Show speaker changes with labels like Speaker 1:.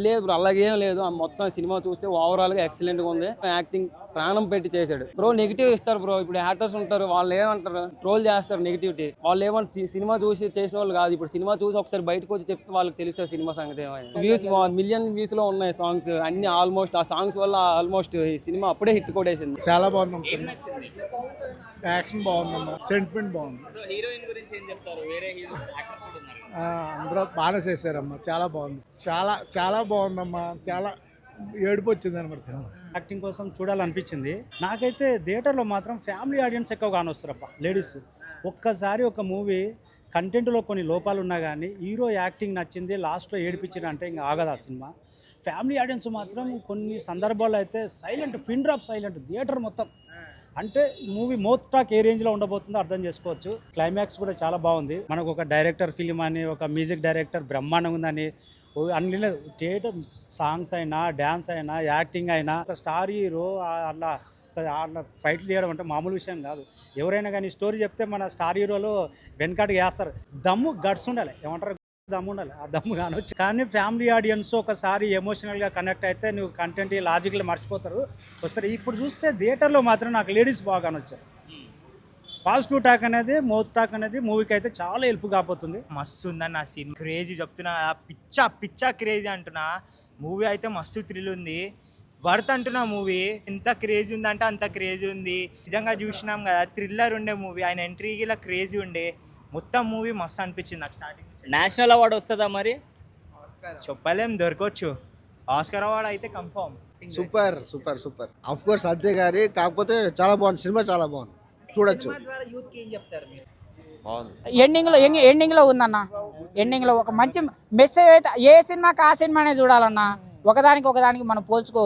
Speaker 1: లేదు బ్రో, అలాగేం లేదు. ఆ మొత్తం సినిమా చూస్తే ఓవరాల్ గా ఎక్సలెంట్ గా ఉంది. యాక్టింగ్ ప్రాణం పెట్టి చేశాడు బ్రో. నెగిటివ్ ఇస్తారు బ్రో. ఇప్పుడు యాక్టర్స్ ఉంటారు, వాళ్ళు ఏమంటారు, ట్రోల్ చేస్తారు నెగిటివిటీ. వాళ్ళు ఏమంటారు, సినిమా చూసి చేసిన వాళ్ళు కాదు. ఇప్పుడు సినిమా చూసి ఒకసారి బయటకు వచ్చి చెప్తే వాళ్ళకి తెలుస్తుంది సినిమా సంగతి ఏమైనా. వ్యూస్ మిలియన్ వ్యూస్ లో ఉన్నాయి సాంగ్స్ అన్ని. ఆల్మోస్ట్ ఆ సాంగ్స్ వల్ల ఆల్మోస్ట్ ఈ సినిమా అప్పుడే హిట్ కొట్టేసింది.
Speaker 2: చాలా బాగుంది. యాక్షన్ బాగుందమ్మా, సెంటిమెంట్ బాగుంది.
Speaker 3: హీరోయిన్ గురించి ఏం చెప్తారు? వేరే హీరో యాక్టర్స్ కూడా ఉన్నారు.
Speaker 2: అందరూ బాగానే చేశారమ్మా, చాలా బాగుంది. చాలా చాలా బాగుందమ్మా, చాలా ఏడుపు వచ్చింది అనమాట సినిమా.
Speaker 4: యాక్టింగ్ కోసం చూడాలనిపించింది. నాకైతే థియేటర్లో మాత్రం ఫ్యామిలీ ఆడియన్స్ ఎక్కువ కానొస్తారబ్బా, లేడీస్. ఒక్కసారి ఒక మూవీ కంటెంట్లో కొన్ని లోపాలు ఉన్నా కానీ హీరో యాక్టింగ్ నచ్చింది, లాస్ట్లో ఏడిపించిన అంటే ఇంకా ఆగదు ఆ సినిమా. ఫ్యామిలీ ఆడియన్స్ మాత్రం కొన్ని సందర్భాల్లో అయితే silent, pin drop silent theatre మొత్తం. అంటే మూవీ మోత్తాక్ ఏ రేంజ్లో ఉండబోతుందో అర్థం చేసుకోవచ్చు. క్లైమాక్స్ కూడా చాలా బాగుంది. మనకు ఒక డైరెక్టర్ ఫిలిం అని, ఒక మ్యూజిక్ డైరెక్టర్ బ్రహ్మాండంగా ఉందని, అన్ని థియేటర్ సాంగ్స్ అయినా, డ్యాన్స్ అయినా, యాక్టింగ్ అయినా, ఒక స్టార్ హీరో అలా అట్లా ఫైట్లు చేయడం అంటే మామూలు విషయం కాదు. ఎవరైనా కానీ స్టోరీ చెప్తే మన స్టార్ హీరోలు వెనకాడికి వేస్తారు. దమ్ము గట్స్ ఉండాలి, ఏమంటారు, దమ్ము ఉండాలి. ఆ దమ్ము కానొచ్చు. కానీ ఫ్యామిలీ ఆడియన్స్ ఒకసారి ఎమోషనల్గా కనెక్ట్ అయితే నువ్వు కంటెంట్ లాజిక్లు మర్చిపోతారు వస్తారు. ఇప్పుడు చూస్తే థియేటర్లో మాత్రం నాకు లేడీస్ బాగా కానొచ్చారు. పాజిటివ్ టాక్ అనేది, మౌత్ టాక్ అనేది మూవీకి అయితే చాలా హెల్ప్ కాబోతుంది.
Speaker 5: మస్తు ఉందని నా సినిమా క్రేజీ చెప్తున్నా, పిచ్చా క్రేజీ అంటున్నా. మూవీ అయితే మస్తు థ్రిల్ ఉంది, వర్త్ అంటున్నా. మూవీ ఎంత క్రేజీ ఉందంటే అంత క్రేజీ ఉంది. నిజంగా చూసినాం కదా, థ్రిల్లర్ ఉండే మూవీ. ఆయన ఎంట్రీకి ఇలా క్రేజీ ఉండే. మొత్తం మూవీ మస్తు అనిపించింది నాకు. స్టార్టింగ్
Speaker 3: నేషనల్ అవార్డు వస్తుందా మరి?
Speaker 5: చెప్పలేం, దొరకవచ్చు. ఆస్కర్ అవార్డు అయితే confirm.
Speaker 6: Super super super. Of course అదే గారి, కాకపోతే చాలా బాగుంది సినిమా, చాలా బాగుంది, చూడొచ్చు.
Speaker 7: ఎండింగ్లో ఉందన్న. ఎండింగ్లో ఒక మంచి మెసేజ్ అయితే, ఏ సినిమాకి ఆ సినిమానే చూడాలన్నా. ఒకదానికి మనం పోల్చుకోవద్దు.